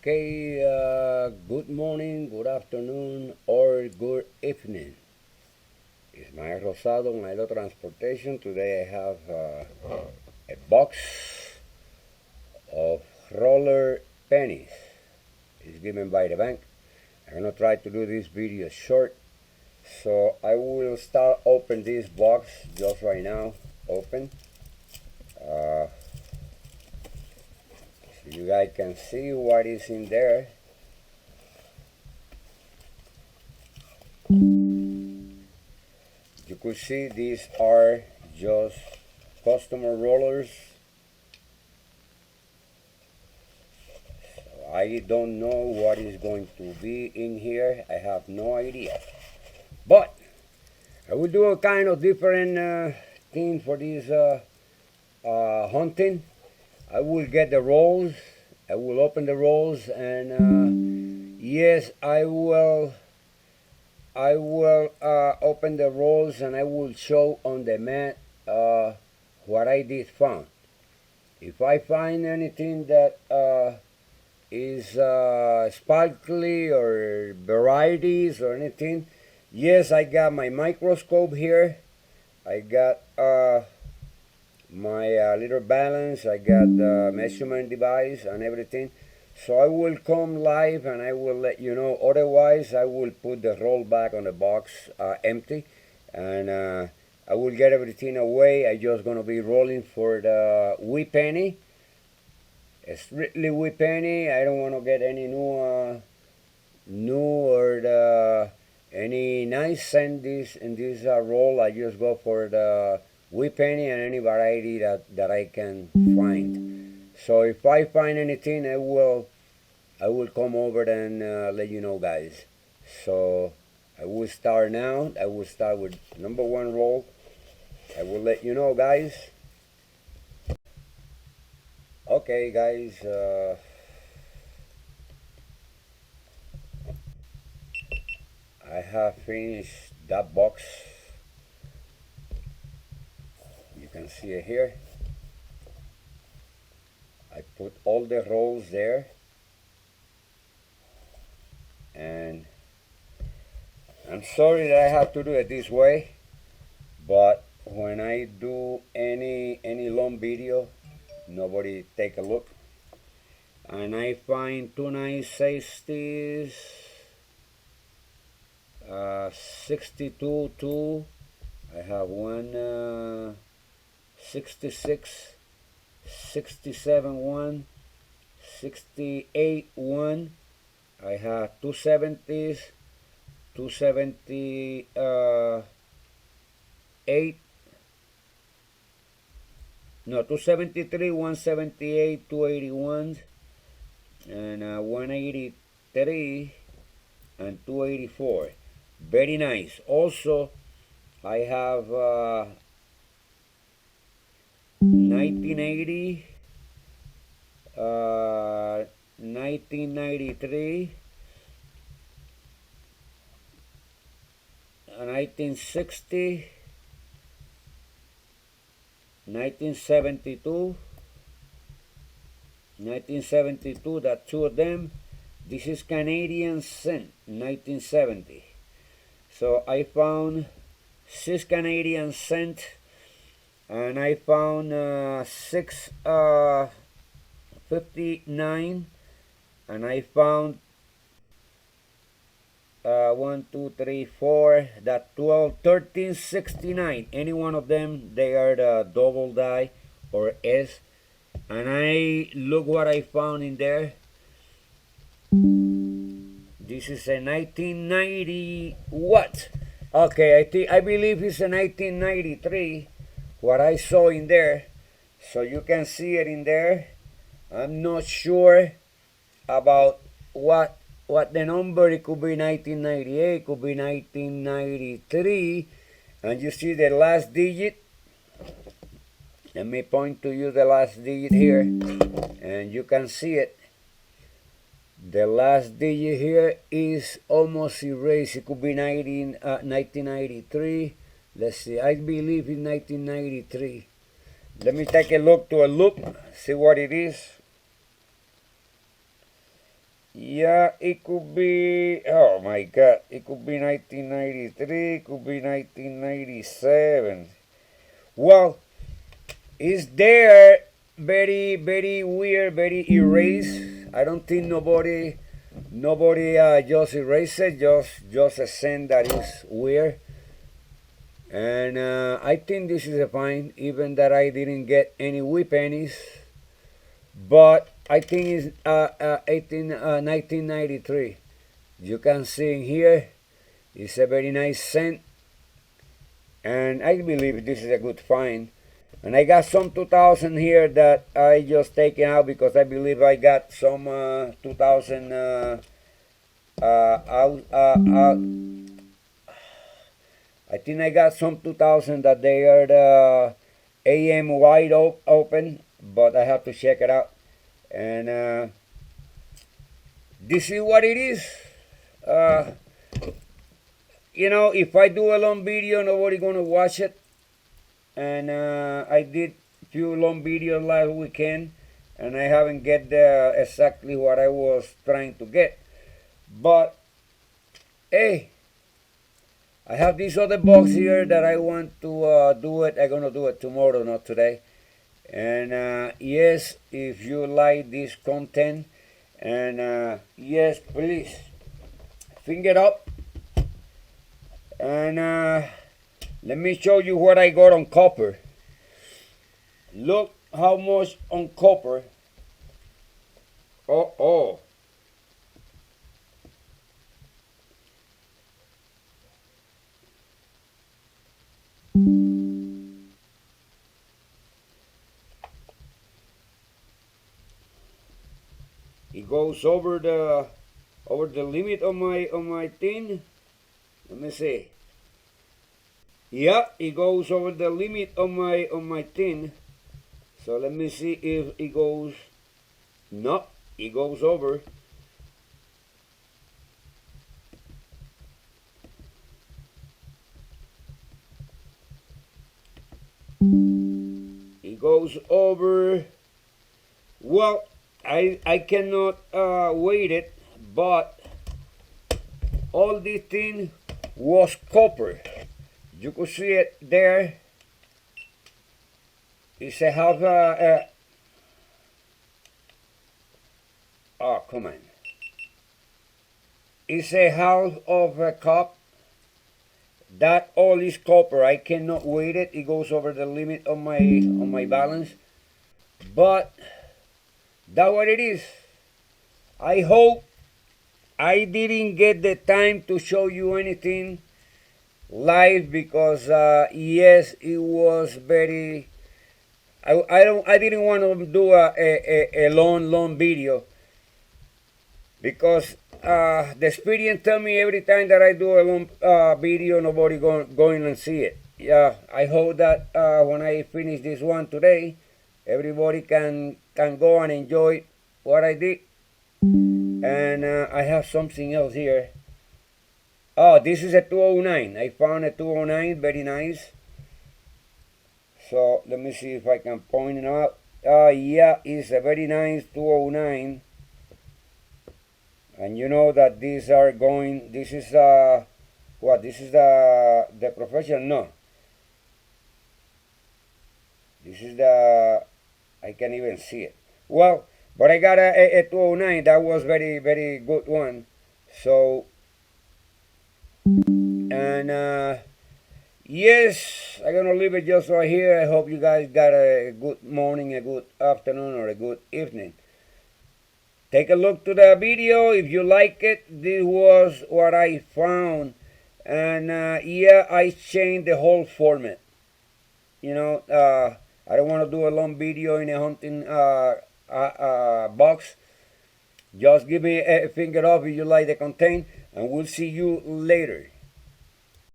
Okay, good morning, good afternoon, or good evening. It's my Rosado, my Alot Transportation. Today I have a box of roller pennies. It's given by the bank. I'm gonna try to do this video short. So I will start open this box just right now. Open. So you guys can see what is in there. You could see these are just customer rollers. So I don't know what is going to be in here. I have no idea. But I will do a kind of different thing for this hunting. I will get the rolls. I will open the rolls, and yes, I will open the rolls, and I will show on the mat what I did find. If I find anything that is sparkly or varieties or anything, yes, I got my microscope here. I got my little balance. I got the measurement device and everything. So I will come live and I will let you know. Otherwise, I will put the roll back on the box empty, and I will get everything away. I just gonna be rolling for the wee penny, strictly wee penny. I don't want to get any new or any nice scent in this roll. I just go for the wee penny and any variety that I can find. So if I find anything, I will come over and let you know, guys. So I will start now. I will start with number one roll. I will let you know, guys. Okay, guys. I have finished that box. You can see it here. I put all the rolls there, and I'm sorry that I have to do it this way, but when I do any long video, nobody take a look, and I find two nice safeties, 62 2. I have one 66, 67 1, 68 1. I have 270s, 278, no, 273, 178, 281, and 183 and 284. Very nice. Also, I have 1980, 1993, 1960, 1972, 1972, that two of them. This is Canadian cent, 1970. So I found 6 Canadian cent, and I found 6.59, and I found 1, 2, 3, 4, that 12, 13.69. Any one of them, they are the double die or S. And I look what I found in there. This is a 1990 what? Okay, I believe it's a 1993. What I saw in there, so you can see it in there. I'm not sure about what the number. It could be 1998, could be 1993, and you see the last digit. Let me point to you the last digit here, and you can see it. The last digit here is almost erased. It could be 1993. Let's see, I believe in 1993. Let me take a look to a loop, see what it is. Yeah, it could be, oh my God, it could be 1993, it could be 1997. Well, it's there, very, very weird, very erased. I don't think nobody just erased it, just a scent that is weird. And I think this is a fine, even that I didn't get any whip pennies. But I think it's 1993. You can see here, it's a very nice scent, and I believe this is a good find. And I got some 2000 here that I just taken out because I believe I got some 2000 out. I think I got some 2000 that they are the AM wide open, but I have to check it out. And this is what it is. Uh, if I do a long video, nobody gonna watch it. And I did few long videos last weekend, and I haven't get exactly what I was trying to get. But hey, I have this other box here that I want to do it. I'm gonna do it tomorrow, not today. And yes, if you like this content, and yes, please finger up. And let me show you what I got on copper. Look how much on copper. Oh. It goes over the limit of my thing. Let me see. Yeah, it goes over the limit of my thing. So let me see if it goes. No, it goes over. It goes over. Well, I cannot weight it, but all this thing was copper. You could see it there. It's a half. Oh, come on. It's a half of a cup. That all is copper. I cannot weight it. It goes over the limit of my balance. But that's what it is. I hope I didn't get the time to show you anything live because yes, it was very. I didn't want to do a long video because the experience tell me every time that I do a long video, nobody going and see it. Yeah, I hope that when I finish this one today, everybody can go and enjoy what I did. And I have something else here. Oh, this is a 209. I found a 209, very nice. So let me see if I can point it out. Yeah, it's a very nice 209. And you know that these are going. This is what? This is the professional. No. This is the. I can't even see it. Well, but I got a 209. That was very very good one. So. And yes, I'm gonna leave it just right here. I hope you guys got a good morning, a good afternoon, or a good evening. Take a look to the video if you like it. This was what I found, and yeah, I changed the whole format. I don't want to do a long video in a hunting box. Just give me a finger up if you like the content, and we'll see you later.